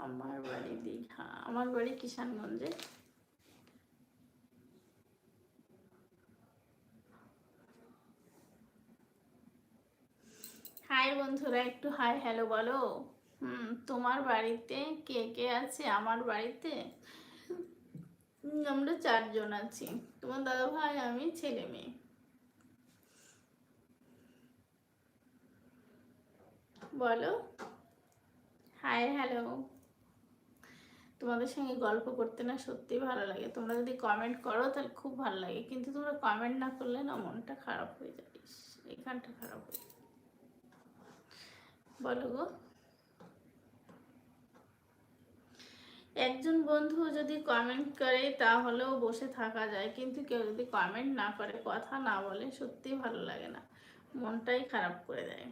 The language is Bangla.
আমার বাড়ি দীঘা, আমার বাড়ি কিষানগঞ্জে। হাই বন্ধুরা, একটু হাই হ্যালো বলো। তোমার বাড়িতে কে কে আছে? আমার বাড়িতে আমরা 4 জন আছি, তোমার দাদা ভাই, আমি, ছেলে মেয়ে। বলো হাই হ্যালো। তোমাদের সঙ্গে গল্প করতে না সত্যি ভালো লাগে। তোমরা যদি কমেন্ট করো তাহলে খুব ভালো লাগে, কিন্তু তোমরা কমেন্ট না করলে না মনটা খারাপ হয়ে যায়, এখানটা খারাপ হয়ে যায়। বলো গো। একজন বন্ধু যদি কমেন্ট করে তাহলেও বসে থাকা যায়, কিন্তু কেউ যদি কমেন্ট না করে, কথা না বলে, সত্যিই ভালো লাগে না, মনটাই খারাপ করে দেয়।